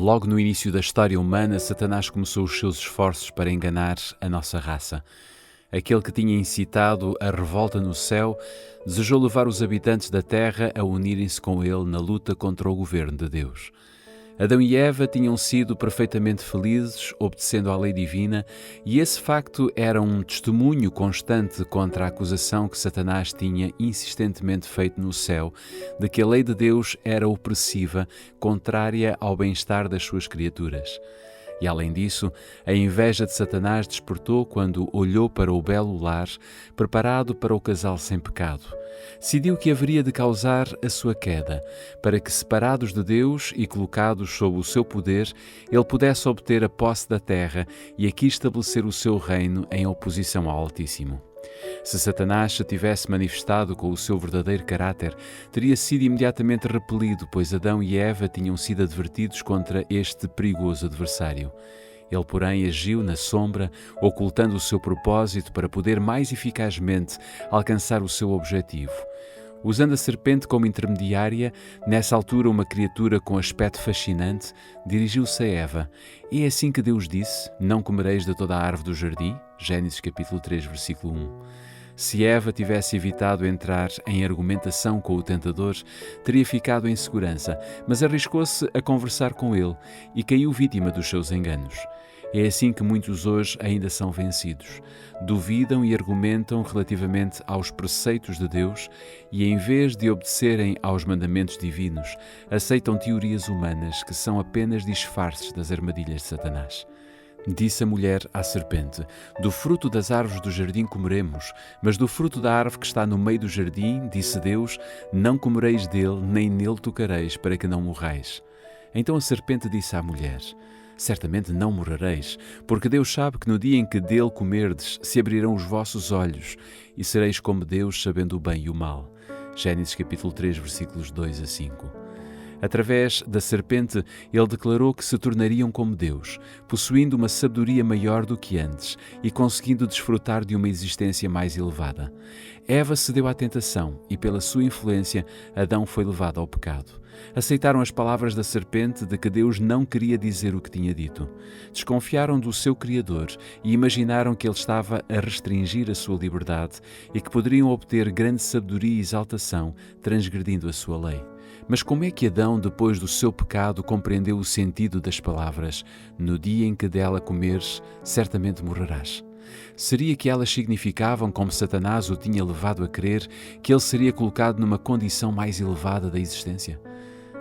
Logo no início da história humana, Satanás começou os seus esforços para enganar a nossa raça. Aquele que tinha incitado a revolta no céu, desejou levar os habitantes da terra a unirem-se com ele na luta contra o governo de Deus. Adão e Eva tinham sido perfeitamente felizes, obedecendo à lei divina, e esse facto era um testemunho constante contra a acusação que Satanás tinha insistentemente feito no céu, de que a lei de Deus era opressiva, contrária ao bem-estar das suas criaturas. E além disso, a inveja de Satanás despertou quando olhou para o belo lar, preparado para o casal sem pecado. Decidiu que haveria de causar a sua queda, para que, separados de Deus e colocados sob o seu poder, ele pudesse obter a posse da terra e aqui estabelecer o seu reino em oposição ao Altíssimo. Se Satanás se tivesse manifestado com o seu verdadeiro caráter, teria sido imediatamente repelido, pois Adão e Eva tinham sido advertidos contra este perigoso adversário. Ele, porém, agiu na sombra, ocultando o seu propósito para poder mais eficazmente alcançar o seu objetivo. Usando a serpente como intermediária, nessa altura uma criatura com aspecto fascinante, dirigiu-se a Eva. E é assim que Deus disse: não comereis de toda a árvore do jardim? Gênesis capítulo 3, versículo 1. Se Eva tivesse evitado entrar em argumentação com o tentador, teria ficado em segurança, mas arriscou-se a conversar com ele e caiu vítima dos seus enganos. É assim que muitos hoje ainda são vencidos. Duvidam e argumentam relativamente aos preceitos de Deus e, em vez de obedecerem aos mandamentos divinos, aceitam teorias humanas que são apenas disfarces das armadilhas de Satanás. Disse a mulher à serpente: do fruto das árvores do jardim comeremos, mas do fruto da árvore que está no meio do jardim, disse Deus, não comereis dele, nem nele tocareis, para que não morrais. Então a serpente disse à mulher: certamente não morrereis, porque Deus sabe que no dia em que dele comerdes, se abrirão os vossos olhos, e sereis como Deus, sabendo o bem e o mal. Gênesis capítulo 3, versículos 2 a 5. Através da serpente, ele declarou que se tornariam como Deus, possuindo uma sabedoria maior do que antes e conseguindo desfrutar de uma existência mais elevada. Eva cedeu à tentação e, pela sua influência, Adão foi levado ao pecado. Aceitaram as palavras da serpente de que Deus não queria dizer o que tinha dito. Desconfiaram do seu Criador e imaginaram que ele estava a restringir a sua liberdade e que poderiam obter grande sabedoria e exaltação, transgredindo a sua lei. Mas como é que Adão, depois do seu pecado, compreendeu o sentido das palavras: no dia em que dela comeres, certamente morrerás? Seria que elas significavam, como Satanás o tinha levado a crer, que ele seria colocado numa condição mais elevada da existência?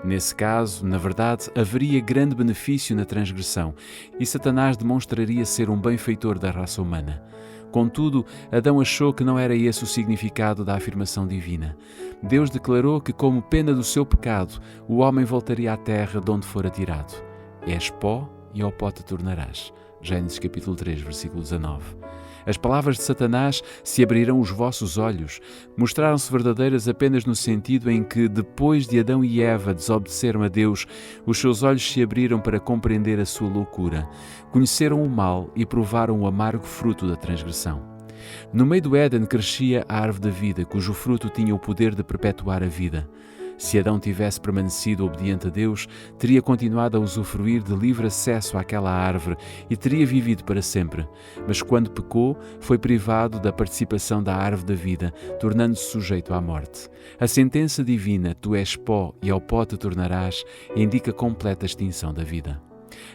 Nesse caso, na verdade, haveria grande benefício na transgressão e Satanás demonstraria ser um benfeitor da raça humana. Contudo, Adão achou que não era esse o significado da afirmação divina. Deus declarou que, como pena do seu pecado, o homem voltaria à terra de onde fora tirado. És pó e ao pó te tornarás. Gênesis capítulo 3, versículo 19. As palavras de Satanás, se abrirão os vossos olhos, mostraram-se verdadeiras apenas no sentido em que, depois de Adão e Eva desobedeceram a Deus, os seus olhos se abriram para compreender a sua loucura, conheceram o mal e provaram o amargo fruto da transgressão. No meio do Éden crescia a árvore da vida, cujo fruto tinha o poder de perpetuar a vida. Se Adão tivesse permanecido obediente a Deus, teria continuado a usufruir de livre acesso àquela árvore e teria vivido para sempre. Mas quando pecou, foi privado da participação da árvore da vida, tornando-se sujeito à morte. A sentença divina, tu és pó e ao pó te tornarás, indica completa extinção da vida.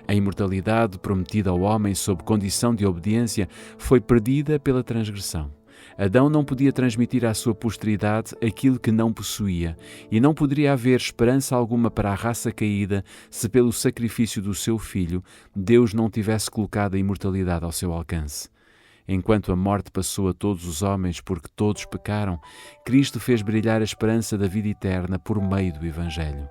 A imortalidade prometida ao homem sob condição de obediência foi perdida pela transgressão. Adão não podia transmitir à sua posteridade aquilo que não possuía, e não poderia haver esperança alguma para a raça caída se, pelo sacrifício do seu filho, Deus não tivesse colocado a imortalidade ao seu alcance. Enquanto a morte passou a todos os homens porque todos pecaram, Cristo fez brilhar a esperança da vida eterna por meio do Evangelho.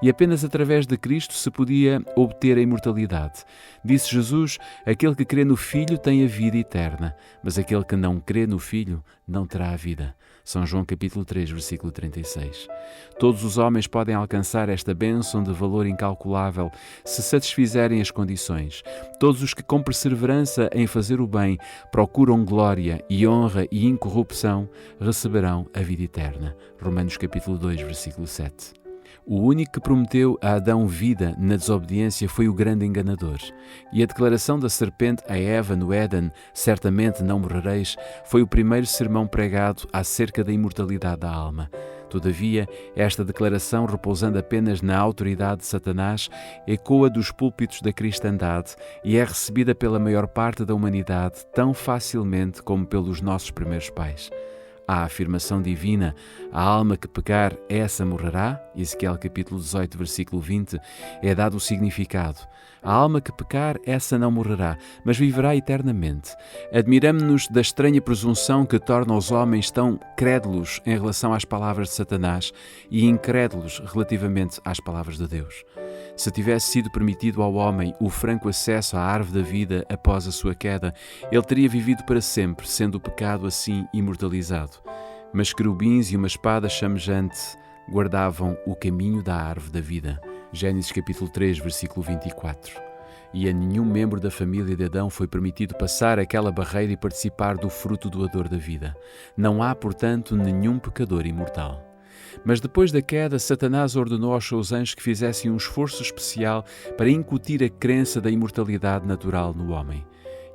E apenas através de Cristo se podia obter a imortalidade. Disse Jesus: aquele que crê no Filho tem a vida eterna, mas aquele que não crê no Filho não terá a vida. São João capítulo 3, versículo 36. Todos os homens podem alcançar esta bênção de valor incalculável se satisfizerem as condições. Todos os que com perseverança em fazer o bem procuram glória e honra e incorrupção receberão a vida eterna. Romanos capítulo 2, versículo 7. O único que prometeu a Adão vida na desobediência foi o grande enganador. E a declaração da serpente a Eva no Éden, certamente não morrereis, foi o primeiro sermão pregado acerca da imortalidade da alma. Todavia, esta declaração, repousando apenas na autoridade de Satanás, ecoa dos púlpitos da cristandade e é recebida pela maior parte da humanidade tão facilmente como pelos nossos primeiros pais. A afirmação divina, a alma que pecar, essa morrerá, Ezequiel capítulo 18, versículo 20, é dado o significado. A alma que pecar, essa não morrerá, mas viverá eternamente. Admiramo-nos da estranha presunção que torna os homens tão crédulos em relação às palavras de Satanás e incrédulos relativamente às palavras de Deus. Se tivesse sido permitido ao homem o franco acesso à árvore da vida após a sua queda, ele teria vivido para sempre, sendo o pecado assim imortalizado. Mas querubins e uma espada chamejante guardavam o caminho da árvore da vida. Gênesis capítulo 3, versículo 24. E a nenhum membro da família de Adão foi permitido passar aquela barreira e participar do fruto doador da vida. Não há, portanto, nenhum pecador imortal. Mas depois da queda, Satanás ordenou aos seus anjos que fizessem um esforço especial para incutir a crença da imortalidade natural no homem.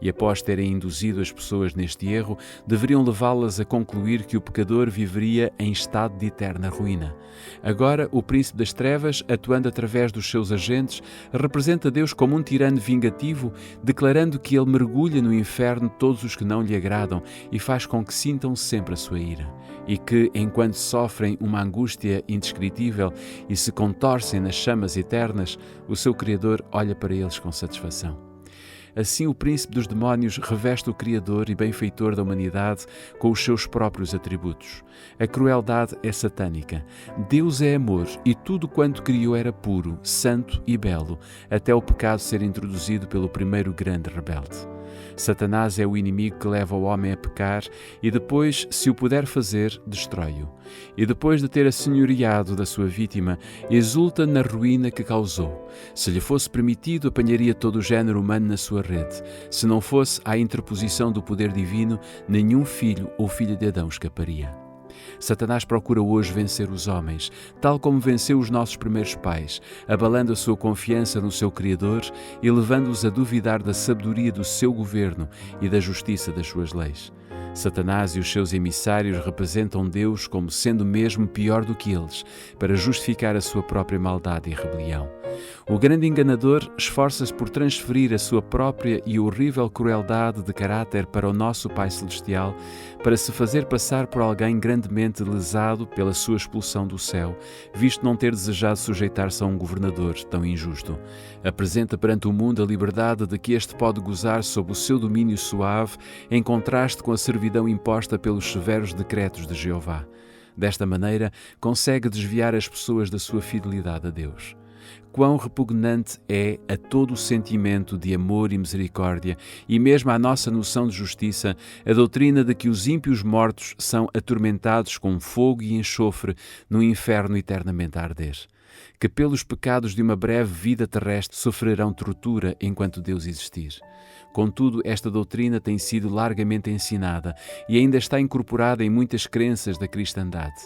E após terem induzido as pessoas neste erro, deveriam levá-las a concluir que o pecador viveria em estado de eterna ruína. Agora, o príncipe das trevas, atuando através dos seus agentes, representa Deus como um tirano vingativo, declarando que ele mergulha no inferno todos os que não lhe agradam e faz com que sintam sempre a sua ira. E que, enquanto sofrem uma angústia indescritível e se contorcem nas chamas eternas, o seu Criador olha para eles com satisfação. Assim, o príncipe dos demónios reveste o Criador e benfeitor da humanidade com os seus próprios atributos. A crueldade é satânica. Deus é amor e tudo quanto criou era puro, santo e belo, até o pecado ser introduzido pelo primeiro grande rebelde. Satanás é o inimigo que leva o homem a pecar e depois, se o puder fazer, destrói-o. E depois de ter assenhoreado da sua vítima, exulta na ruína que causou. Se lhe fosse permitido, apanharia todo o género humano na sua rede. Se não fosse à interposição do poder divino, nenhum filho ou filha de Adão escaparia. Satanás procura hoje vencer os homens, tal como venceu os nossos primeiros pais, abalando a sua confiança no seu Criador e levando-os a duvidar da sabedoria do seu governo e da justiça das suas leis. Satanás e os seus emissários representam Deus como sendo mesmo pior do que eles, para justificar a sua própria maldade e rebelião. O grande enganador esforça-se por transferir a sua própria e horrível crueldade de caráter para o nosso Pai Celestial, para se fazer passar por alguém grandemente lesado pela sua expulsão do céu, visto não ter desejado sujeitar-se a um governador tão injusto. Apresenta perante o mundo a liberdade de que este pode gozar sob o seu domínio suave, em contraste com a servidão imposta pelos severos decretos de Jeová. Desta maneira, consegue desviar as pessoas da sua fidelidade a Deus. Quão repugnante é a todo o sentimento de amor e misericórdia e mesmo à nossa noção de justiça a doutrina de que os ímpios mortos são atormentados com fogo e enxofre no inferno eternamente a arder. Que pelos pecados de uma breve vida terrestre sofrerão tortura enquanto Deus existir. Contudo, esta doutrina tem sido largamente ensinada e ainda está incorporada em muitas crenças da cristandade.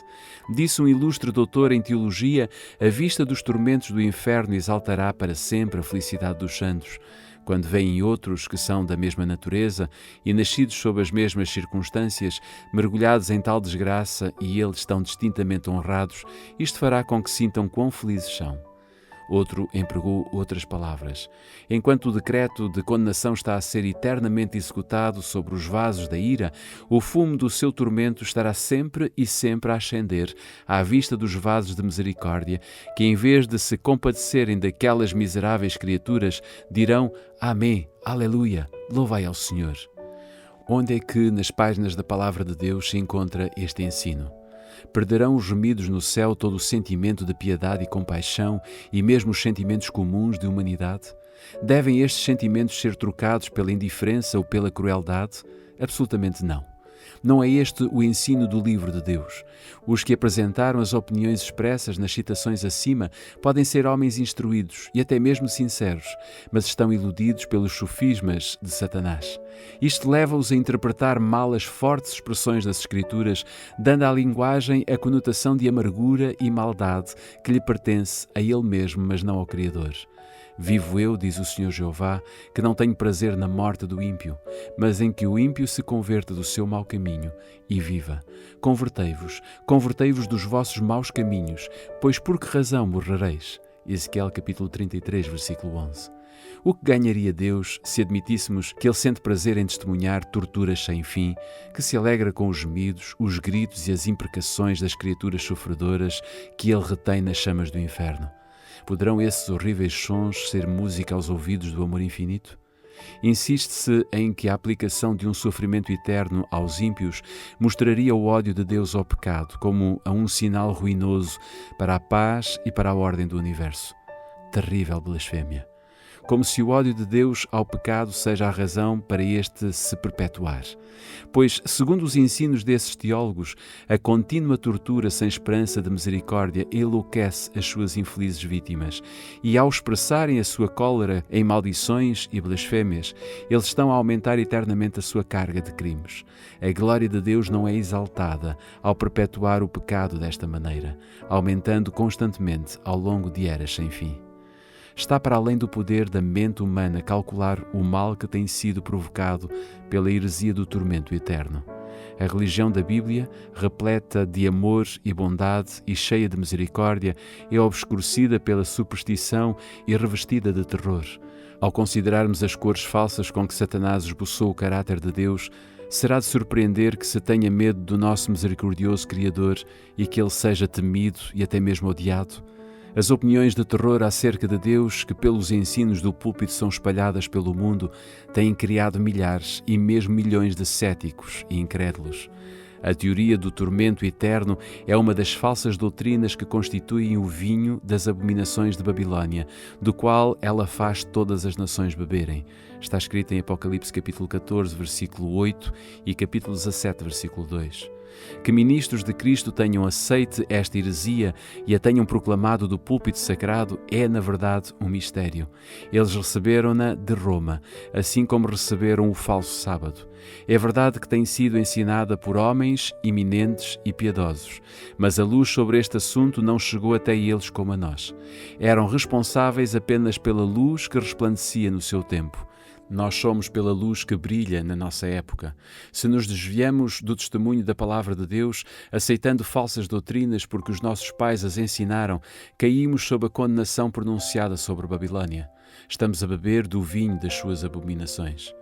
Disse um ilustre doutor em teologia: a vista dos tormentos do inferno exaltará para sempre a felicidade dos santos. Quando veem outros que são da mesma natureza e nascidos sob as mesmas circunstâncias, mergulhados em tal desgraça e eles tão distintamente honrados, isto fará com que sintam quão felizes são. Outro empregou outras palavras. Enquanto o decreto de condenação está a ser eternamente executado sobre os vasos da ira, o fumo do seu tormento estará sempre e sempre a ascender à vista dos vasos de misericórdia, que em vez de se compadecerem daquelas miseráveis criaturas, dirão: Amém, Aleluia, louvai ao Senhor. Onde é que nas páginas da Palavra de Deus se encontra este ensino? Perderão os gemidos no céu todo o sentimento de piedade e compaixão e mesmo os sentimentos comuns de humanidade? Devem estes sentimentos ser trocados pela indiferença ou pela crueldade? Absolutamente não. Não é este o ensino do livro de Deus. Os que apresentaram as opiniões expressas nas citações acima podem ser homens instruídos e até mesmo sinceros, mas estão iludidos pelos sofismas de Satanás. Isto leva-os a interpretar mal as fortes expressões das Escrituras, dando à linguagem a conotação de amargura e maldade que lhe pertence a ele mesmo, mas não ao Criador. Vivo eu, diz o Senhor Jeová, que não tenho prazer na morte do ímpio, mas em que o ímpio se converta do seu mau caminho e viva. Convertei-vos dos vossos maus caminhos, pois por que razão morrereis? Ezequiel capítulo 33, versículo 11. O que ganharia Deus se admitíssemos que Ele sente prazer em testemunhar torturas sem fim, que se alegra com os gemidos, os gritos e as imprecações das criaturas sofredoras que Ele retém nas chamas do inferno? Poderão esses horríveis sons ser música aos ouvidos do amor infinito? Insiste-se em que a aplicação de um sofrimento eterno aos ímpios mostraria o ódio de Deus ao pecado como a um sinal ruinoso para a paz e para a ordem do universo. Terrível blasfémia! Como se o ódio de Deus ao pecado seja a razão para este se perpetuar. Pois, segundo os ensinos desses teólogos, a contínua tortura sem esperança de misericórdia enlouquece as suas infelizes vítimas, e ao expressarem a sua cólera em maldições e blasfémias, eles estão a aumentar eternamente a sua carga de crimes. A glória de Deus não é exaltada ao perpetuar o pecado desta maneira, aumentando constantemente ao longo de eras sem fim. Está para além do poder da mente humana calcular o mal que tem sido provocado pela heresia do tormento eterno. A religião da Bíblia, repleta de amor e bondade e cheia de misericórdia, é obscurecida pela superstição e revestida de terror. Ao considerarmos as cores falsas com que Satanás esboçou o caráter de Deus, será de surpreender que se tenha medo do nosso misericordioso Criador e que Ele seja temido e até mesmo odiado? As opiniões de terror acerca de Deus, que pelos ensinos do púlpito são espalhadas pelo mundo, têm criado milhares e mesmo milhões de céticos e incrédulos. A teoria do tormento eterno é uma das falsas doutrinas que constituem o vinho das abominações de Babilônia, do qual ela faz todas as nações beberem. Está escrito em Apocalipse capítulo 14, versículo 8 e capítulo 17, versículo 2. Que ministros de Cristo tenham aceite esta heresia e a tenham proclamado do púlpito sagrado é, na verdade, um mistério. Eles receberam-na de Roma, assim como receberam o falso sábado. É verdade que tem sido ensinada por homens eminentes e piedosos, mas a luz sobre este assunto não chegou até eles como a nós. Eram responsáveis apenas pela luz que resplandecia no seu tempo. Nós somos pela luz que brilha na nossa época. Se nos desviamos do testemunho da palavra de Deus, aceitando falsas doutrinas porque os nossos pais as ensinaram, caímos sob a condenação pronunciada sobre Babilônia. Estamos a beber do vinho das suas abominações.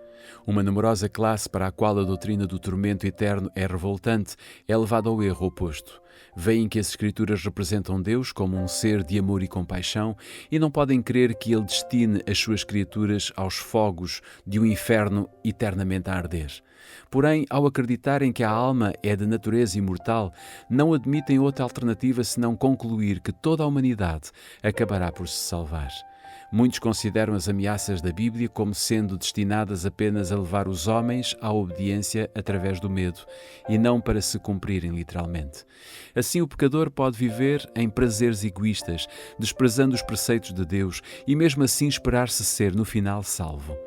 Uma numerosa classe para a qual a doutrina do tormento eterno é revoltante é levada ao erro oposto. Veem que as Escrituras representam Deus como um ser de amor e compaixão e não podem crer que Ele destine as suas criaturas aos fogos de um inferno eternamente a arder. Porém, ao acreditarem que a alma é de natureza imortal, não admitem outra alternativa senão concluir que toda a humanidade acabará por se salvar. Muitos consideram as ameaças da Bíblia como sendo destinadas apenas a levar os homens à obediência através do medo e não para se cumprirem literalmente. Assim, o pecador pode viver em prazeres egoístas, desprezando os preceitos de Deus e mesmo assim esperar-se ser, no final, salvo.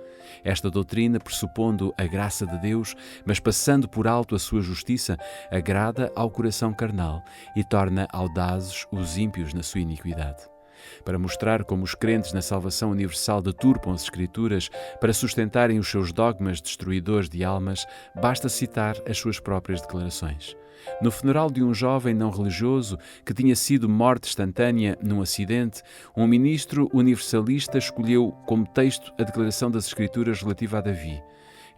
Esta doutrina, pressupondo a graça de Deus, mas passando por alto a sua justiça, agrada ao coração carnal e torna audazes os ímpios na sua iniquidade. Para mostrar como os crentes na salvação universal deturpam as Escrituras para sustentarem os seus dogmas destruidores de almas, basta citar as suas próprias declarações. No funeral de um jovem não religioso que tinha sido morte instantânea num acidente, um ministro universalista escolheu como texto a declaração das Escrituras relativa a Davi.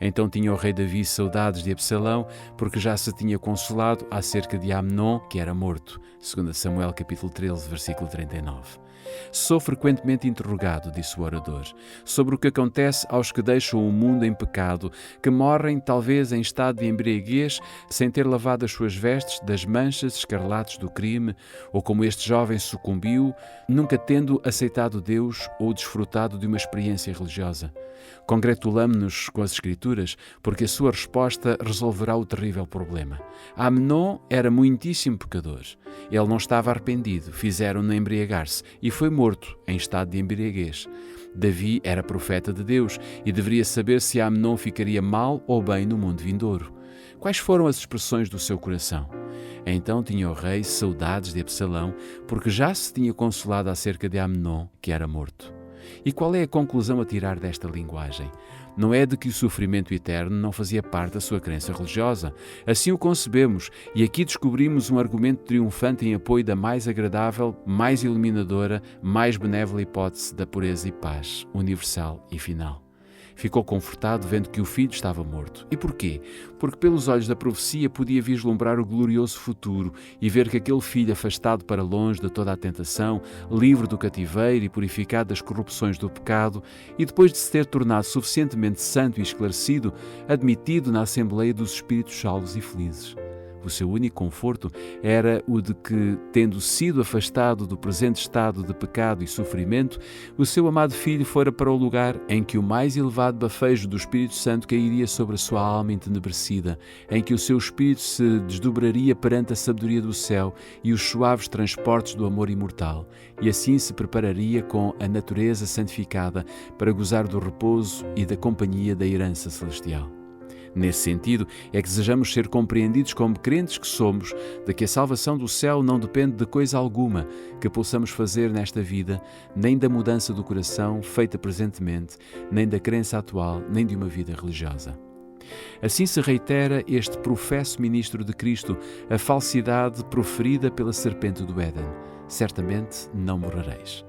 Então tinha o rei Davi saudades de Absalão, porque já se tinha consolado acerca de Amnon, que era morto. 2 Samuel capítulo 13, versículo 39. Sou frequentemente interrogado, disse o orador, sobre o que acontece aos que deixam o mundo em pecado, que morrem talvez em estado de embriaguez, sem ter lavado as suas vestes das manchas escarlates do crime, ou como este jovem sucumbiu, nunca tendo aceitado Deus ou desfrutado de uma experiência religiosa. Congratulamo-nos com as Escrituras, porque a sua resposta resolverá o terrível problema. Amnon era muitíssimo pecador. Ele não estava arrependido, fizeram-no embriagar-se e foi morto em estado de embriaguez. Davi era profeta de Deus e deveria saber se Amnon ficaria mal ou bem no mundo vindouro. Quais foram as expressões do seu coração? Então tinha o rei saudades de Absalão, porque já se tinha consolado acerca de Amnon, que era morto. E qual é a conclusão a tirar desta linguagem? Não é de que o sofrimento eterno não fazia parte da sua crença religiosa. Assim o concebemos, e aqui descobrimos um argumento triunfante em apoio da mais agradável, mais iluminadora, mais benévola hipótese da pureza e paz, universal e final. Ficou confortado vendo que o filho estava morto. E porquê? Porque pelos olhos da profecia podia vislumbrar o glorioso futuro e ver que aquele filho afastado para longe de toda a tentação, livre do cativeiro e purificado das corrupções do pecado, e depois de se ter tornado suficientemente santo e esclarecido, admitido na Assembleia dos Espíritos salvos e felizes. O seu único conforto era o de que, tendo sido afastado do presente estado de pecado e sofrimento, o seu amado filho fora para o lugar em que o mais elevado bafejo do Espírito Santo cairia sobre a sua alma entenebrecida, em que o seu espírito se desdobraria perante a sabedoria do céu e os suaves transportes do amor imortal, e assim se prepararia com a natureza santificada para gozar do repouso e da companhia da herança celestial. Nesse sentido, é que desejamos ser compreendidos como crentes que somos, de que a salvação do céu não depende de coisa alguma que possamos fazer nesta vida, nem da mudança do coração feita presentemente, nem da crença atual, nem de uma vida religiosa. Assim se reitera este professo ministro de Cristo, a falsidade proferida pela serpente do Éden: certamente não morrereis.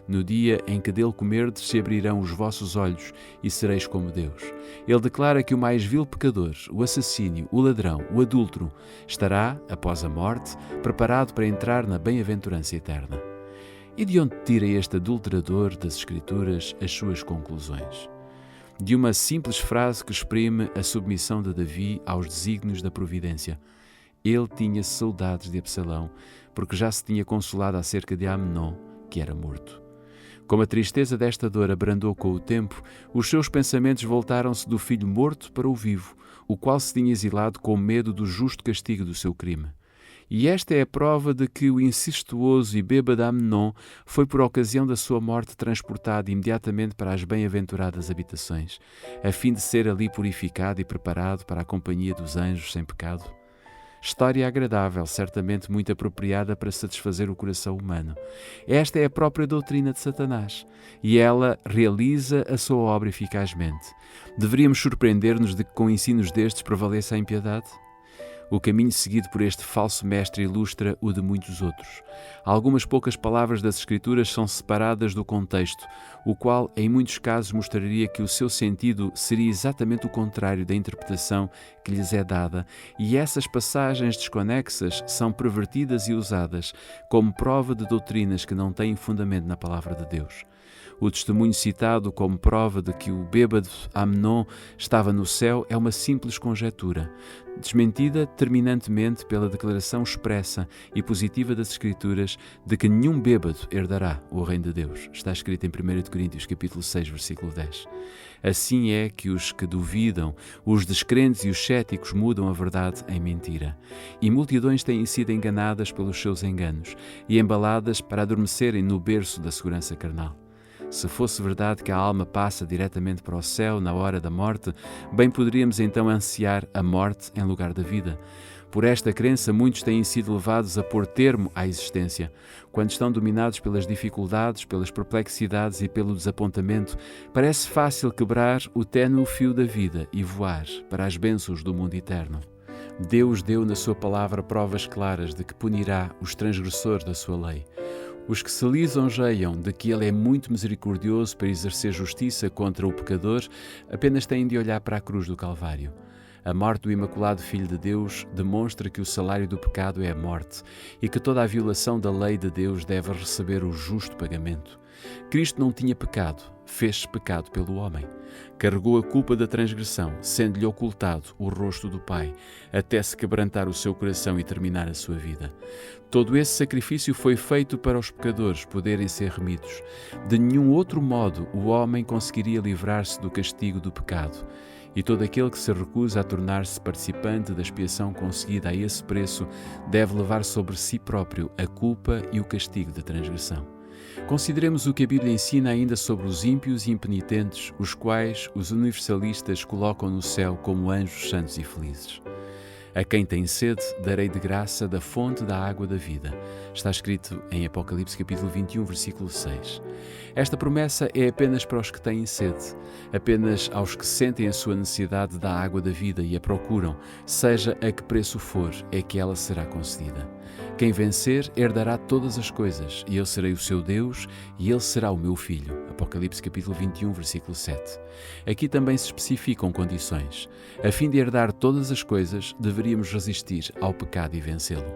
No dia em que dele comerdes, se abrirão os vossos olhos e sereis como Deus. Ele declara que o mais vil pecador, o assassínio, o ladrão, o adúltero, estará, após a morte, preparado para entrar na bem-aventurança eterna. E de onde tira este adulterador das Escrituras as suas conclusões? De uma simples frase que exprime a submissão de Davi aos desígnios da providência. Ele tinha saudades de Absalão, porque já se tinha consolado acerca de Amnon, que era morto. Como a tristeza desta dor abrandou com o tempo, os seus pensamentos voltaram-se do filho morto para o vivo, o qual se tinha exilado com medo do justo castigo do seu crime. E esta é a prova de que o incestuoso e bêbado Amnon foi por ocasião da sua morte transportado imediatamente para as bem-aventuradas habitações, a fim de ser ali purificado e preparado para a companhia dos anjos sem pecado. História agradável, certamente muito apropriada para satisfazer o coração humano. Esta é a própria doutrina de Satanás, e ela realiza a sua obra eficazmente. Deveríamos surpreender-nos de que com ensinos destes prevaleça a impiedade? O caminho seguido por este falso mestre ilustra o de muitos outros. Algumas poucas palavras das Escrituras são separadas do contexto, o qual, em muitos casos, mostraria que o seu sentido seria exatamente o contrário da interpretação que lhes é dada, e essas passagens desconexas são pervertidas e usadas como prova de doutrinas que não têm fundamento na palavra de Deus. O testemunho citado como prova de que o bêbado Amnon estava no céu é uma simples conjetura, desmentida terminantemente pela declaração expressa e positiva das Escrituras de que nenhum bêbado herdará o reino de Deus. Está escrito em 1 Coríntios capítulo 6, versículo 10. Assim é que os que duvidam, os descrentes e os céticos mudam a verdade em mentira. E multidões têm sido enganadas pelos seus enganos e embaladas para adormecerem no berço da segurança carnal. Se fosse verdade que a alma passa diretamente para o céu na hora da morte, bem poderíamos então ansiar a morte em lugar da vida. Por esta crença, muitos têm sido levados a pôr termo à existência. Quando estão dominados pelas dificuldades, pelas perplexidades e pelo desapontamento, parece fácil quebrar o ténue fio da vida e voar para as bênçãos do mundo eterno. Deus deu na sua palavra provas claras de que punirá os transgressores da sua lei. Os que se lisonjeiam de que Ele é muito misericordioso para exercer justiça contra o pecador, apenas têm de olhar para a cruz do Calvário. A morte do Imaculado Filho de Deus demonstra que o salário do pecado é a morte e que toda a violação da lei de Deus deve receber o justo pagamento. Cristo não tinha pecado, fez-se pecado pelo homem. Carregou a culpa da transgressão, sendo-lhe ocultado o rosto do Pai, até se quebrantar o seu coração e terminar a sua vida. Todo esse sacrifício foi feito para os pecadores poderem ser remidos. De nenhum outro modo o homem conseguiria livrar-se do castigo do pecado. E todo aquele que se recusa a tornar-se participante da expiação conseguida a esse preço deve levar sobre si próprio a culpa e o castigo da transgressão. Consideremos o que a Bíblia ensina ainda sobre os ímpios e impenitentes, os quais os universalistas colocam no céu como anjos santos e felizes. A quem tem sede, darei de graça da fonte da água da vida. Está escrito em Apocalipse capítulo 21, versículo 6. Esta promessa é apenas para os que têm sede, apenas aos que sentem a sua necessidade da água da vida e a procuram, seja a que preço for, é que ela será concedida. Quem vencer herdará todas as coisas, e eu serei o seu Deus, e ele será o meu filho. Apocalipse capítulo 21, versículo 7. Aqui também se especificam condições. A fim de herdar todas as coisas, deveríamos resistir ao pecado e vencê-lo.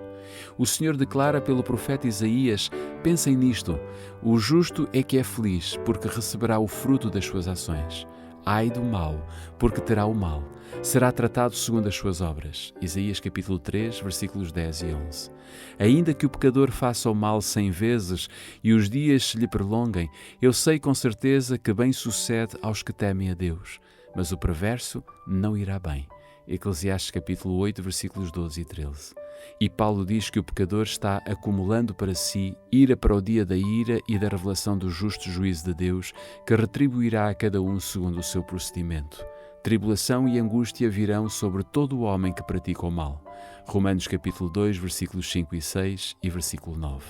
O Senhor declara pelo profeta Isaías: pensem nisto, o justo é que é feliz, porque receberá o fruto das suas ações. Ai do mau, porque terá o mal. Será tratado segundo as suas obras. Isaías capítulo 3, versículos 10 e 11. Ainda que o pecador faça o mal 100 vezes e os dias se lhe prolonguem, eu sei com certeza que bem sucede aos que temem a Deus, mas o perverso não irá bem. Eclesiastes capítulo 8, versículos 12 e 13. E Paulo diz que o pecador está acumulando para si ira para o dia da ira e da revelação do justo juízo de Deus, que retribuirá a cada um segundo o seu procedimento. Tribulação e angústia virão sobre todo o homem que pratica o mal. Romanos capítulo 2, versículos 5 e 6 e versículo 9.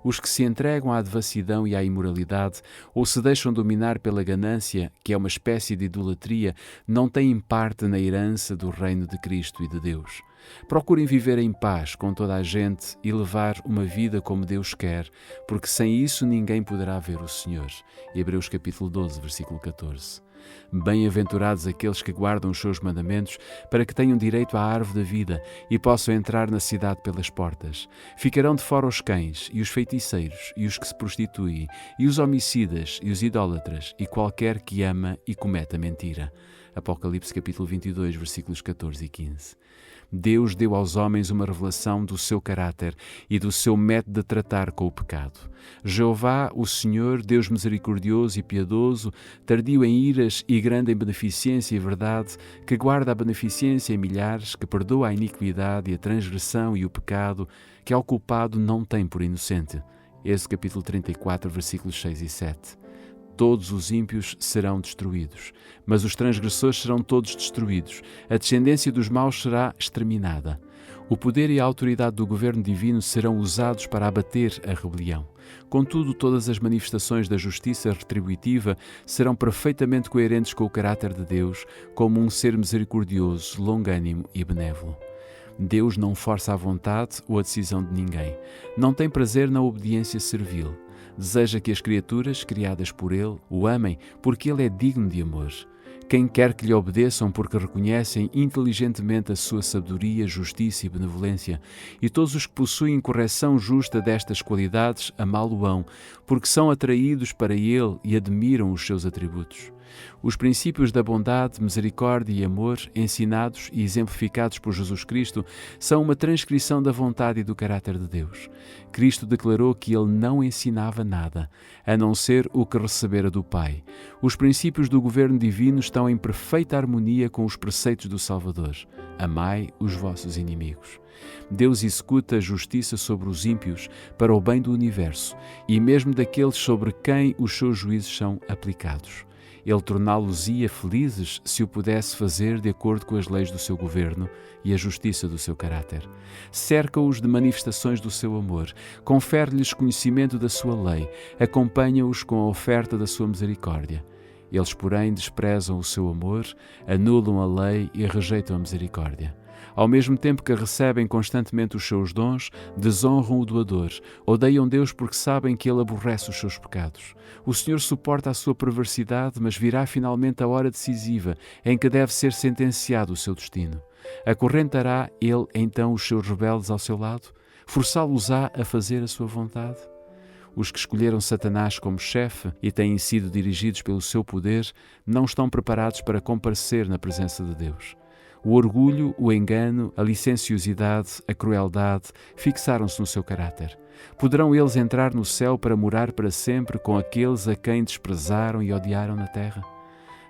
Os que se entregam à devassidão e à imoralidade ou se deixam dominar pela ganância, que é uma espécie de idolatria, não têm parte na herança do reino de Cristo e de Deus. Procurem viver em paz com toda a gente e levar uma vida como Deus quer, porque sem isso ninguém poderá ver o Senhor. Hebreus capítulo 12, versículo 14. Bem-aventurados aqueles que guardam os seus mandamentos, para que tenham direito à árvore da vida e possam entrar na cidade pelas portas. Ficarão de fora os cães, e os feiticeiros, e os que se prostituem, e os homicidas, e os idólatras, e qualquer que ama e cometa mentira. Apocalipse capítulo 22, versículos 14 e 15. Deus deu aos homens uma revelação do seu caráter e do seu método de tratar com o pecado. Jeová, o Senhor, Deus misericordioso e piedoso, tardio em iras e grande em beneficência e verdade, que guarda a beneficência em milhares, que perdoa a iniquidade e a transgressão e o pecado, que ao culpado não tem por inocente. Êxodo capítulo 34, versículos 6 e 7. Todos os ímpios serão destruídos, mas os transgressores serão todos destruídos. A descendência dos maus será exterminada. O poder e a autoridade do governo divino serão usados para abater a rebelião. Contudo, todas as manifestações da justiça retributiva serão perfeitamente coerentes com o caráter de Deus, como um ser misericordioso, longânimo e benévolo. Deus não força a vontade ou a decisão de ninguém. Não tem prazer na obediência servil. Deseja que as criaturas, criadas por Ele, o amem, porque Ele é digno de amor. Quem quer que lhe obedeçam porque reconhecem inteligentemente a sua sabedoria, justiça e benevolência, e todos os que possuem correção justa destas qualidades amá-lo-ão, porque são atraídos para Ele e admiram os seus atributos. Os princípios da bondade, misericórdia e amor, ensinados e exemplificados por Jesus Cristo, são uma transcrição da vontade e do caráter de Deus. Cristo declarou que Ele não ensinava nada, a não ser o que recebera do Pai. Os princípios do governo divino estão em perfeita harmonia com os preceitos do Salvador. Amai os vossos inimigos. Deus executa a justiça sobre os ímpios para o bem do universo e mesmo daqueles sobre quem os seus juízos são aplicados. Ele torná-los-ia felizes se o pudesse fazer de acordo com as leis do seu governo e a justiça do seu caráter. Cerca-os de manifestações do seu amor, confere-lhes conhecimento da sua lei, acompanha-os com a oferta da sua misericórdia. Eles, porém, desprezam o seu amor, anulam a lei e rejeitam a misericórdia. Ao mesmo tempo que recebem constantemente os seus dons, desonram o doador, odeiam Deus porque sabem que Ele aborrece os seus pecados. O Senhor suporta a sua perversidade, mas virá finalmente a hora decisiva em que deve ser sentenciado o seu destino. Acorrentará Ele então os seus rebeldes ao seu lado? Forçá-los-á a fazer a sua vontade? Os que escolheram Satanás como chefe e têm sido dirigidos pelo seu poder não estão preparados para comparecer na presença de Deus. O orgulho, o engano, a licenciosidade, a crueldade fixaram-se no seu caráter. Poderão eles entrar no céu para morar para sempre com aqueles a quem desprezaram e odiaram na terra?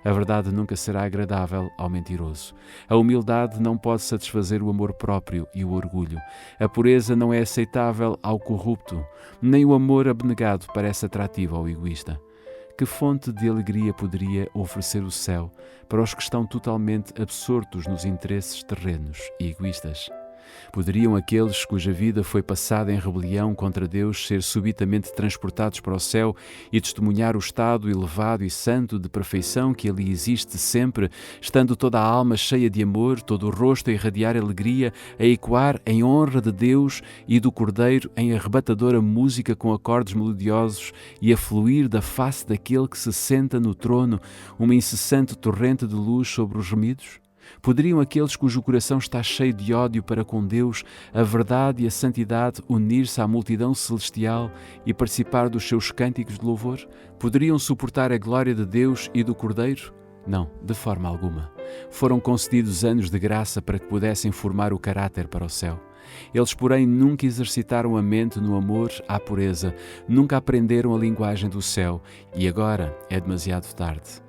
A verdade nunca será agradável ao mentiroso. A humildade não pode satisfazer o amor próprio e o orgulho. A pureza não é aceitável ao corrupto, nem o amor abnegado parece atrativo ao egoísta. Que fonte de alegria poderia oferecer o céu para os que estão totalmente absortos nos interesses terrenos e egoístas? Poderiam aqueles cuja vida foi passada em rebelião contra Deus ser subitamente transportados para o céu e testemunhar o estado elevado e santo de perfeição que ali existe sempre, estando toda a alma cheia de amor, todo o rosto a irradiar alegria, a ecoar em honra de Deus e do Cordeiro em arrebatadora música com acordes melodiosos e a fluir da face daquele que se senta no trono uma incessante torrente de luz sobre os remidos? Poderiam aqueles cujo coração está cheio de ódio para com Deus, a verdade e a santidade unir-se à multidão celestial e participar dos seus cânticos de louvor? Poderiam suportar a glória de Deus e do Cordeiro? Não, de forma alguma. Foram concedidos anos de graça para que pudessem formar o caráter para o céu. Eles, porém, nunca exercitaram a mente no amor à pureza, nunca aprenderam a linguagem do céu e agora é demasiado tarde.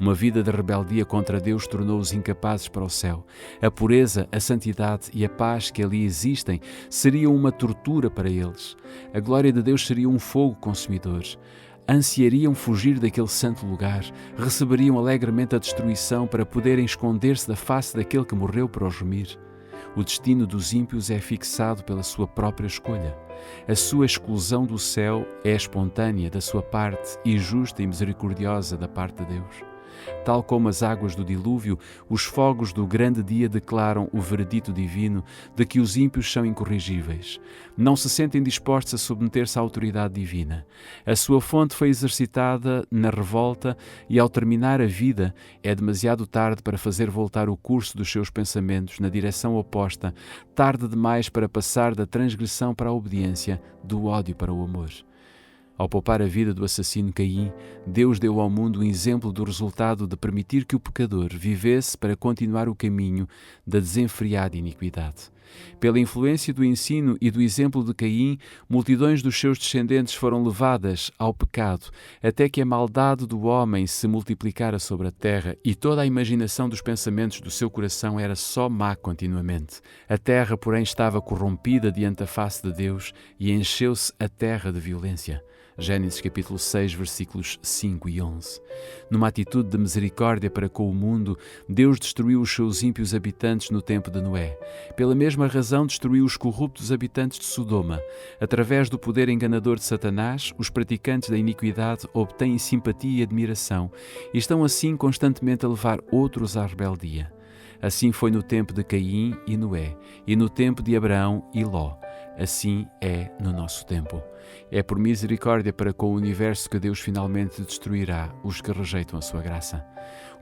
Uma vida de rebeldia contra Deus tornou-os incapazes para o céu. A pureza, a santidade e a paz que ali existem seriam uma tortura para eles. A glória de Deus seria um fogo consumidor. Ansiariam fugir daquele santo lugar, receberiam alegremente a destruição para poderem esconder-se da face daquele que morreu para os remir. O destino dos ímpios é fixado pela sua própria escolha. A sua exclusão do céu é espontânea da sua parte e justa e misericordiosa da parte de Deus. Tal como as águas do dilúvio, os fogos do grande dia declaram o veredito divino de que os ímpios são incorrigíveis. Não se sentem dispostos a submeter-se à autoridade divina. A sua fonte foi exercitada na revolta e, ao terminar a vida, é demasiado tarde para fazer voltar o curso dos seus pensamentos na direção oposta, tarde demais para passar da transgressão para a obediência, do ódio para o amor. Ao poupar a vida do assassino Caim, Deus deu ao mundo um exemplo do resultado de permitir que o pecador vivesse para continuar o caminho da desenfreada iniquidade. Pela influência do ensino e do exemplo de Caim, multidões dos seus descendentes foram levadas ao pecado, até que a maldade do homem se multiplicara sobre a terra e toda a imaginação dos pensamentos do seu coração era só má continuamente. A terra, porém, estava corrompida diante da face de Deus e encheu-se a terra de violência. Gênesis capítulo 6, versículos 5 e 11. Numa atitude de misericórdia para com o mundo, Deus destruiu os seus ímpios habitantes no tempo de Noé. Pela mesma razão, destruiu os corruptos habitantes de Sodoma. Através do poder enganador de Satanás, os praticantes da iniquidade obtêm simpatia e admiração e estão assim constantemente a levar outros à rebeldia. Assim foi no tempo de Caim e Noé, e no tempo de Abraão e Ló. Assim é no nosso tempo. É por misericórdia para com o universo que Deus finalmente destruirá os que rejeitam a sua graça.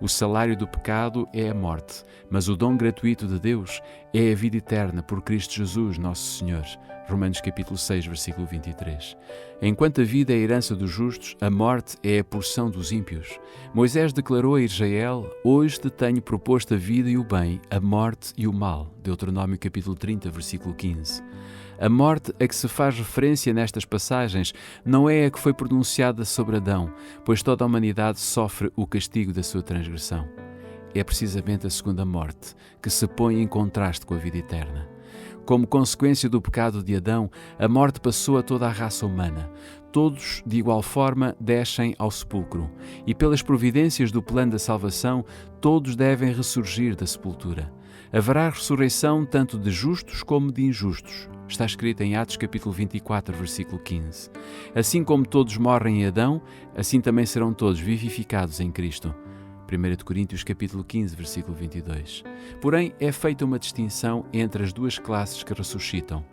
O salário do pecado é a morte, mas o dom gratuito de Deus é a vida eterna por Cristo Jesus, nosso Senhor. Romanos capítulo 6, versículo 23. Enquanto a vida é a herança dos justos, a morte é a porção dos ímpios. Moisés declarou a Israel: hoje te tenho proposto a vida e o bem, a morte e o mal. Deuteronômio capítulo 30, versículo 15. A morte a que se faz referência nestas passagens não é a que foi pronunciada sobre Adão, pois toda a humanidade sofre o castigo da sua transgressão. É precisamente a segunda morte que se põe em contraste com a vida eterna. Como consequência do pecado de Adão, a morte passou a toda a raça humana. Todos, de igual forma, descem ao sepulcro, e pelas providências do plano da salvação, todos devem ressurgir da sepultura. Haverá ressurreição tanto de justos como de injustos. Está escrito em Atos capítulo 24, versículo 15. Assim como todos morrem em Adão, assim também serão todos vivificados em Cristo. 1 Coríntios capítulo 15, versículo 22. Porém, é feita uma distinção entre as duas classes que ressuscitam.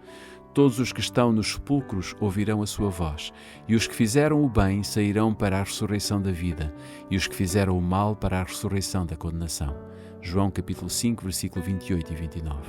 Todos os que estão nos sepulcros ouvirão a sua voz, e os que fizeram o bem sairão para a ressurreição da vida, e os que fizeram o mal para a ressurreição da condenação. João capítulo 5, versículo 28 e 29.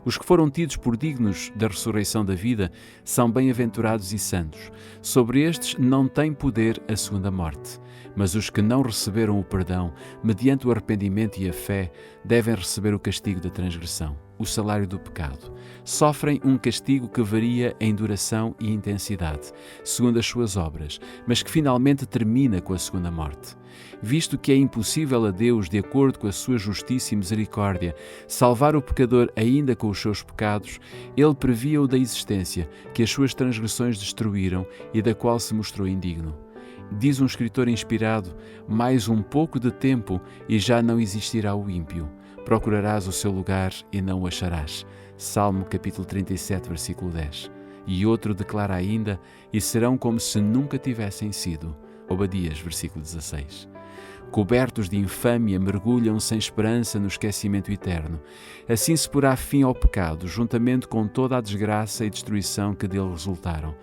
Os que foram tidos por dignos da ressurreição da vida são bem-aventurados e santos. Sobre estes não tem poder a segunda morte. Mas os que não receberam o perdão, mediante o arrependimento e a fé, devem receber o castigo da transgressão, o salário do pecado. Sofrem um castigo que varia em duração e intensidade, segundo as suas obras, mas que finalmente termina com a segunda morte. Visto que é impossível a Deus, de acordo com a sua justiça e misericórdia, salvar o pecador ainda com os seus pecados, Ele previa-o da existência, que as suas transgressões destruíram e da qual se mostrou indigno. Diz um escritor inspirado: mais um pouco de tempo e já não existirá o ímpio. Procurarás o seu lugar e não o acharás. Salmo capítulo 37, versículo 10. E outro declara ainda: e serão como se nunca tivessem sido. Obadias, versículo 16. Cobertos de infâmia, mergulham sem esperança no esquecimento eterno. Assim se porá fim ao pecado, juntamente com toda a desgraça e destruição que dele resultaram.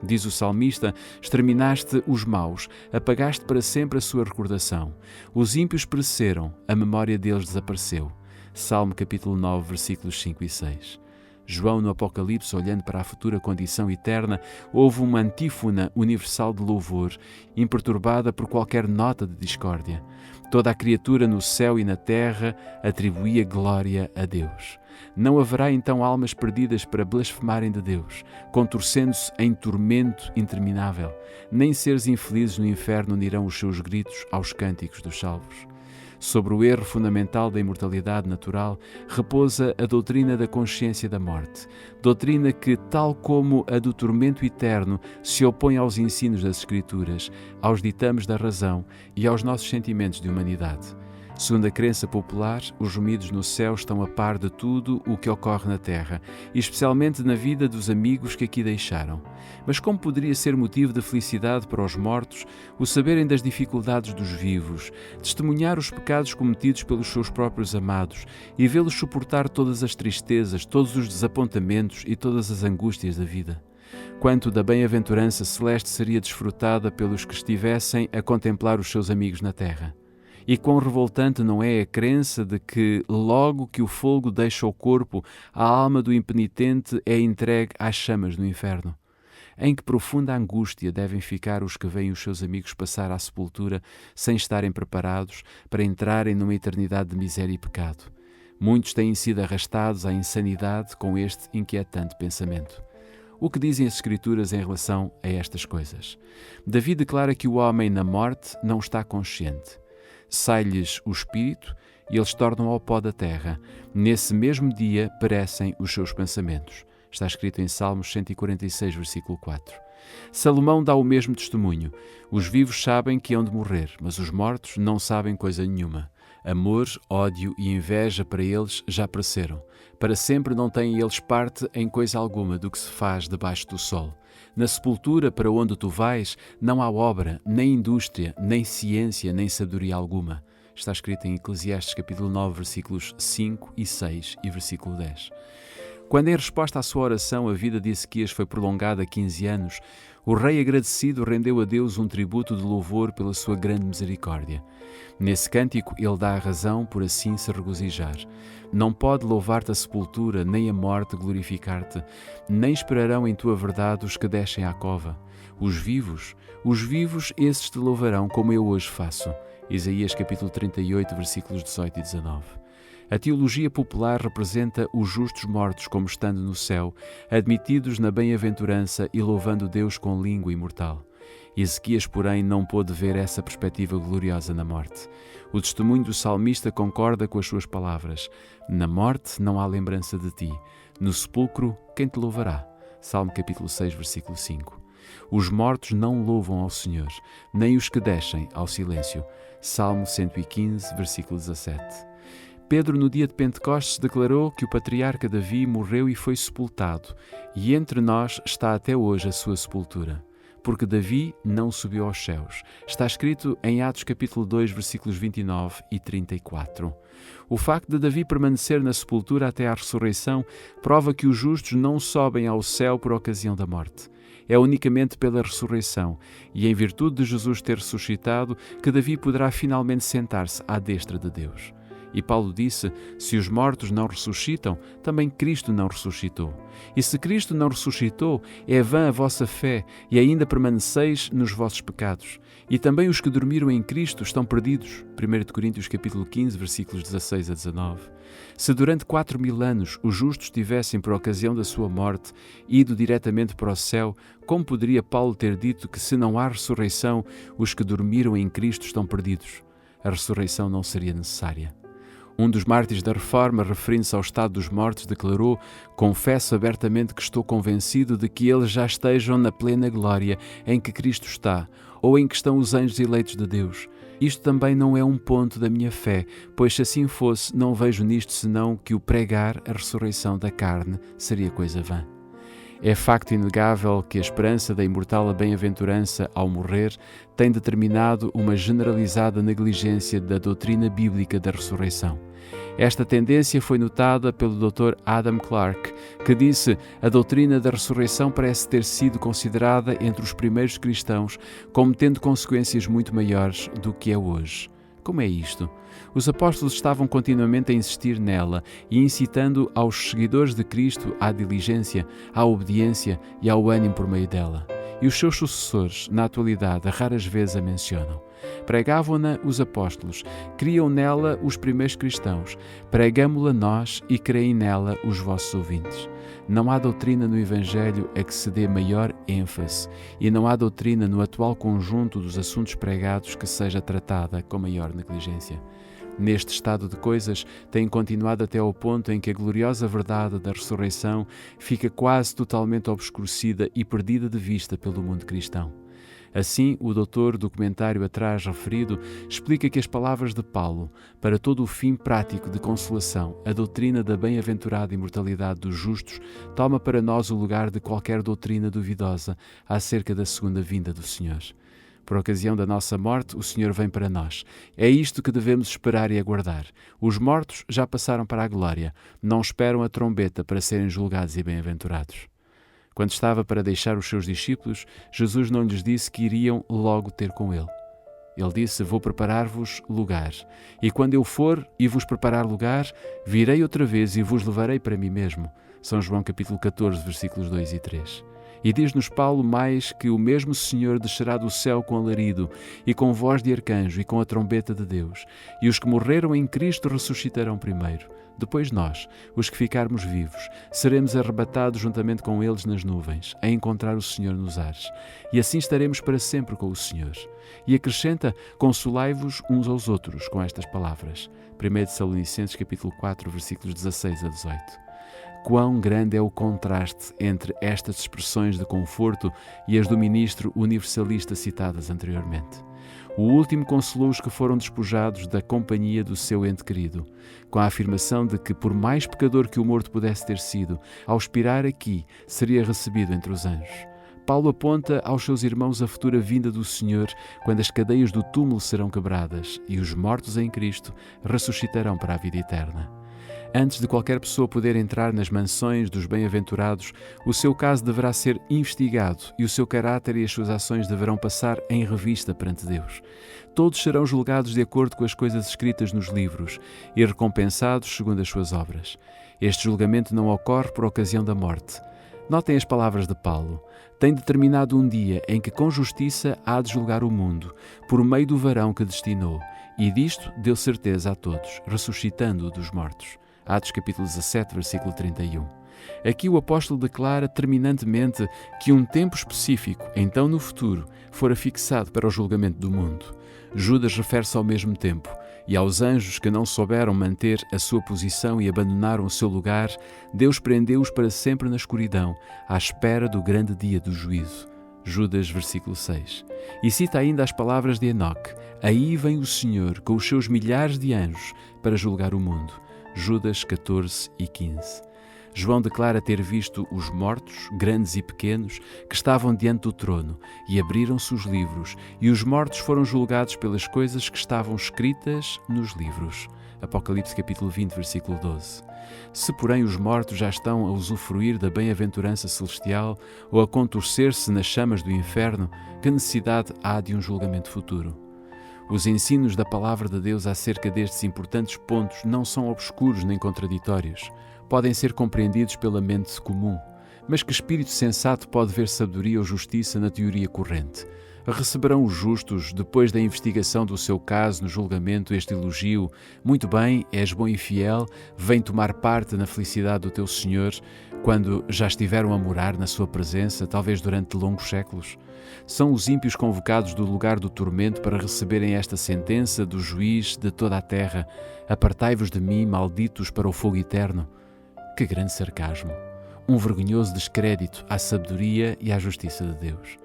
Diz o salmista: exterminaste os maus, apagaste para sempre a sua recordação. Os ímpios pereceram, a memória deles desapareceu. Salmo capítulo 9, versículos 5 e 6. João, no Apocalipse, olhando para a futura condição eterna, ouve uma antífona universal de louvor, imperturbada por qualquer nota de discórdia. Toda a criatura no céu e na terra atribuía glória a Deus. Não haverá então almas perdidas para blasfemarem de Deus, contorcendo-se em tormento interminável. Nem seres infelizes no inferno unirão os seus gritos aos cânticos dos salvos. Sobre o erro fundamental da imortalidade natural repousa a doutrina da consciência da morte, doutrina que, tal como a do tormento eterno, se opõe aos ensinos das Escrituras, aos ditames da razão e aos nossos sentimentos de humanidade. Segundo a crença popular, os gemidos no céu estão a par de tudo o que ocorre na terra, e especialmente na vida dos amigos que aqui deixaram. Mas como poderia ser motivo de felicidade para os mortos o saberem das dificuldades dos vivos, testemunhar os pecados cometidos pelos seus próprios amados e vê-los suportar todas as tristezas, todos os desapontamentos e todas as angústias da vida? Quanto da bem-aventurança celeste seria desfrutada pelos que estivessem a contemplar os seus amigos na terra? E quão revoltante não é a crença de que, logo que o fogo deixa o corpo, a alma do impenitente é entregue às chamas do inferno? Em que profunda angústia devem ficar os que veem os seus amigos passar à sepultura sem estarem preparados para entrarem numa eternidade de miséria e pecado. Muitos têm sido arrastados à insanidade com este inquietante pensamento. O que dizem as Escrituras em relação a estas coisas? Davi declara que o homem na morte não está consciente. Sai-lhes o espírito e eles tornam ao pó da terra. Nesse mesmo dia perecem os seus pensamentos. Está escrito em Salmos 146, versículo 4. Salomão dá o mesmo testemunho. Os vivos sabem que hão de morrer, mas os mortos não sabem coisa nenhuma. Amor, ódio e inveja para eles já apareceram. Para sempre não têm eles parte em coisa alguma do que se faz debaixo do sol. Na sepultura para onde tu vais, não há obra, nem indústria, nem ciência, nem sabedoria alguma. Está escrito em Eclesiastes capítulo 9, versículos 5 e 6 e versículo 10. Quando, em resposta à sua oração, a vida de Ezequias foi prolongada a 15 anos, o rei agradecido rendeu a Deus um tributo de louvor pela sua grande misericórdia. Nesse cântico, ele dá a razão por assim se regozijar. Não pode louvar-te a sepultura, nem a morte glorificar-te, nem esperarão em tua verdade os que descem à cova. Os vivos, esses te louvarão como eu hoje faço. Isaías capítulo 38, versículos 18 e 19. A teologia popular representa os justos mortos como estando no céu, admitidos na bem-aventurança e louvando Deus com língua imortal. Ezequias, porém, não pôde ver essa perspectiva gloriosa na morte. O testemunho do salmista concorda com as suas palavras. Na morte não há lembrança de ti. No sepulcro, quem te louvará? Salmo capítulo 6, versículo 5. Os mortos não louvam ao Senhor, nem os que descem ao silêncio. Salmo 115, versículo 17. Pedro, no dia de Pentecostes, declarou que o patriarca Davi morreu e foi sepultado, e entre nós está até hoje a sua sepultura. porque Davi não subiu aos céus. Está escrito em Atos capítulo 2, versículos 29 e 34. O facto de Davi permanecer na sepultura até à ressurreição prova que os justos não sobem ao céu por ocasião da morte. É unicamente pela ressurreição e em virtude de Jesus ter ressuscitado que Davi poderá finalmente sentar-se à destra de Deus. E Paulo disse: se os mortos não ressuscitam, também Cristo não ressuscitou. E se Cristo não ressuscitou, é vã a vossa fé e ainda permaneceis nos vossos pecados. E também os que dormiram em Cristo estão perdidos. 1 Coríntios capítulo 15, versículos 16 a 19. Se durante 4.000 anos os justos tivessem, por ocasião da sua morte, ido diretamente para o céu, como poderia Paulo ter dito que se não há ressurreição, os que dormiram em Cristo estão perdidos? A ressurreição não seria necessária. Um dos mártires da Reforma, referindo-se ao estado dos mortos, declarou: confesso abertamente que estou convencido de que eles já estejam na plena glória em que Cristo está, ou em que estão os anjos eleitos de Deus. Isto também não é um ponto da minha fé, pois se assim fosse, não vejo nisto senão que o pregar a ressurreição da carne seria coisa vã. É facto inegável que a esperança da imortal bem-aventurança ao morrer tem determinado uma generalizada negligência da doutrina bíblica da ressurreição. Esta tendência foi notada pelo Dr. Adam Clarke, que disse: a doutrina da ressurreição parece ter sido considerada entre os primeiros cristãos como tendo consequências muito maiores do que é hoje. Como é isto? Os apóstolos estavam continuamente a insistir nela e incitando aos seguidores de Cristo à diligência, à obediência e ao ânimo por meio dela. E os seus sucessores, na atualidade, raras vezes a mencionam. Pregavam-na os apóstolos, criam nela os primeiros cristãos, pregamo-la nós e creem nela os vossos ouvintes. Não há doutrina no Evangelho a que se dê maior ênfase e não há doutrina no atual conjunto dos assuntos pregados que seja tratada com maior negligência. Neste estado de coisas, tem continuado até ao ponto em que a gloriosa verdade da ressurreição fica quase totalmente obscurecida e perdida de vista pelo mundo cristão. Assim, o doutor do comentário atrás referido explica que as palavras de Paulo, para todo o fim prático de consolação, a doutrina da bem-aventurada imortalidade dos justos, toma para nós o lugar de qualquer doutrina duvidosa acerca da segunda vinda do Senhor. Por ocasião da nossa morte, o Senhor vem para nós. É isto que devemos esperar e aguardar. Os mortos já passaram para a glória, não esperam a trombeta para serem julgados e bem-aventurados. Quando estava para deixar os seus discípulos, Jesus não lhes disse que iriam logo ter com ele. Ele disse: vou preparar-vos lugar. E quando eu for e vos preparar lugar, virei outra vez e vos levarei para mim mesmo. São João capítulo 14, versículos 2 e 3. E diz-nos Paulo mais que o mesmo Senhor descerá do céu com alarido, e com voz de arcanjo, e com a trombeta de Deus. E os que morreram em Cristo ressuscitarão primeiro. Depois nós, os que ficarmos vivos, seremos arrebatados juntamente com eles nas nuvens, a encontrar o Senhor nos ares. E assim estaremos para sempre com o Senhor. E acrescenta: consolai-vos uns aos outros com estas palavras. 1 Tessalonicenses capítulo 4, versículos 16 a 18. Quão grande é o contraste entre estas expressões de conforto e as do ministro universalista citadas anteriormente. O último consolou os que foram despojados da companhia do seu ente querido, com a afirmação de que, por mais pecador que o morto pudesse ter sido, ao expirar aqui, seria recebido entre os anjos. Paulo aponta aos seus irmãos a futura vinda do Senhor, quando as cadeias do túmulo serão quebradas e os mortos em Cristo ressuscitarão para a vida eterna. Antes de qualquer pessoa poder entrar nas mansões dos bem-aventurados, o seu caso deverá ser investigado e o seu caráter e as suas ações deverão passar em revista perante Deus. Todos serão julgados de acordo com as coisas escritas nos livros e recompensados segundo as suas obras. Este julgamento não ocorre por ocasião da morte. Notem as palavras de Paulo. Tem determinado um dia em que com justiça há de julgar o mundo, por meio do varão que destinou, e disto deu certeza a todos, ressuscitando-o dos mortos. Atos capítulo 17, versículo 31. Aqui o apóstolo declara terminantemente que um tempo específico, então no futuro, fora fixado para o julgamento do mundo. Judas refere-se ao mesmo tempo, e aos anjos que não souberam manter a sua posição e abandonaram o seu lugar, Deus prendeu-os para sempre na escuridão, à espera do grande dia do juízo. Judas, versículo 6. E cita ainda as palavras de Enoque: aí vem o Senhor com os seus milhares de anjos para julgar o mundo. Judas 14 e 15. João declara ter visto os mortos, grandes e pequenos, que estavam diante do trono, e abriram-se os livros, e os mortos foram julgados pelas coisas que estavam escritas nos livros. Apocalipse capítulo 20, versículo 12. Se, porém, os mortos já estão a usufruir da bem-aventurança celestial ou a contorcer-se nas chamas do inferno, que necessidade há de um julgamento futuro? Os ensinos da Palavra de Deus acerca destes importantes pontos não são obscuros nem contraditórios. Podem ser compreendidos pela mente comum. Mas que espírito sensato pode ver sabedoria ou justiça na teoria corrente? Receberão os justos, depois da investigação do seu caso no julgamento, este elogio: muito bem, és bom e fiel, vem tomar parte na felicidade do teu Senhor, quando já estiveram a morar na sua presença, talvez durante longos séculos? São os ímpios convocados do lugar do tormento para receberem esta sentença do juiz de toda a terra: apartai-vos de mim, malditos, para o fogo eterno. Que grande sarcasmo! Um vergonhoso descrédito à sabedoria e à justiça de Deus.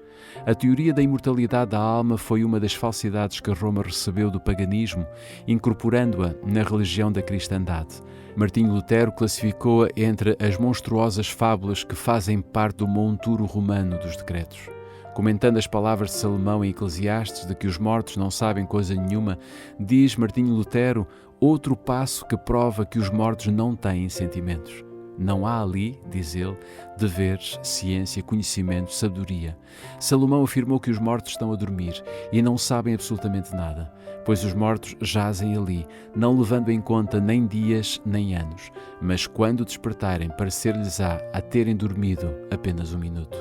A teoria da imortalidade da alma foi uma das falsidades que Roma recebeu do paganismo, incorporando-a na religião da cristandade. Martinho Lutero classificou-a entre as monstruosas fábulas que fazem parte do monturo romano dos decretos. Comentando as palavras de Salomão em Eclesiastes de que os mortos não sabem coisa nenhuma, diz Martinho Lutero outro passo que prova que os mortos não têm sentimentos. Não há ali, diz ele, deveres, ciência, conhecimento, sabedoria. Salomão afirmou que os mortos estão a dormir e não sabem absolutamente nada, pois os mortos jazem ali, não levando em conta nem dias nem anos, mas quando despertarem, parecer-lhes-á a terem dormido apenas um minuto.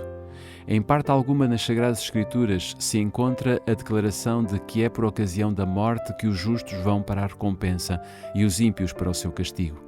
Em parte alguma nas Sagradas Escrituras se encontra a declaração de que é por ocasião da morte que os justos vão para a recompensa e os ímpios para o seu castigo.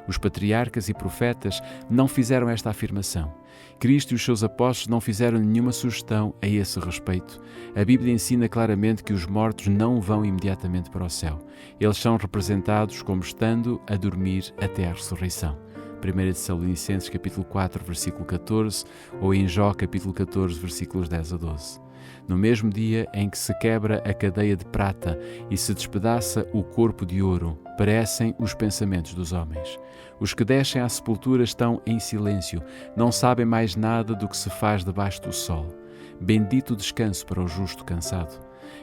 Os patriarcas e profetas não fizeram esta afirmação. Cristo e os seus apóstolos não fizeram nenhuma sugestão a esse respeito. A Bíblia ensina claramente que os mortos não vão imediatamente para o céu. Eles são representados como estando a dormir até à ressurreição. 1 Tessalonicenses capítulo 4, versículo 14, ou em Jó capítulo 14, versículos 10 a 12. No mesmo dia em que se quebra a cadeia de prata e se despedaça o corpo de ouro, perecem os pensamentos dos homens. Os que descem à sepultura estão em silêncio, não sabem mais nada do que se faz debaixo do sol. Bendito descanso para o justo cansado.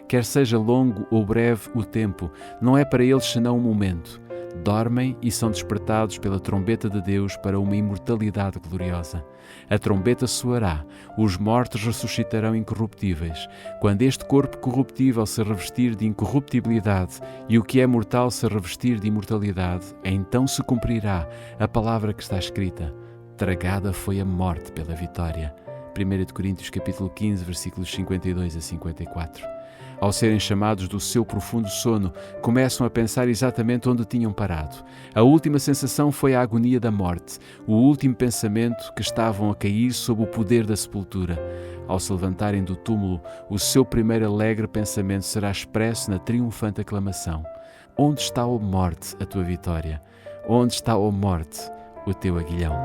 Quer seja longo ou breve o tempo, não é para eles senão um momento. Dormem e são despertados pela trombeta de Deus para uma imortalidade gloriosa. A trombeta soará, os mortos ressuscitarão incorruptíveis. Quando este corpo corruptível se revestir de incorruptibilidade e o que é mortal se revestir de imortalidade, então se cumprirá a palavra que está escrita: tragada foi a morte pela vitória. 1 Coríntios capítulo 15, versículos 52 a 54. Ao serem chamados do seu profundo sono, começam a pensar exatamente onde tinham parado. A última sensação foi a agonia da morte, o último pensamento que estavam a cair sob o poder da sepultura. Ao se levantarem do túmulo, o seu primeiro alegre pensamento será expresso na triunfante aclamação: onde está, ó morte, a tua vitória? Onde está, ó morte, o teu aguilhão?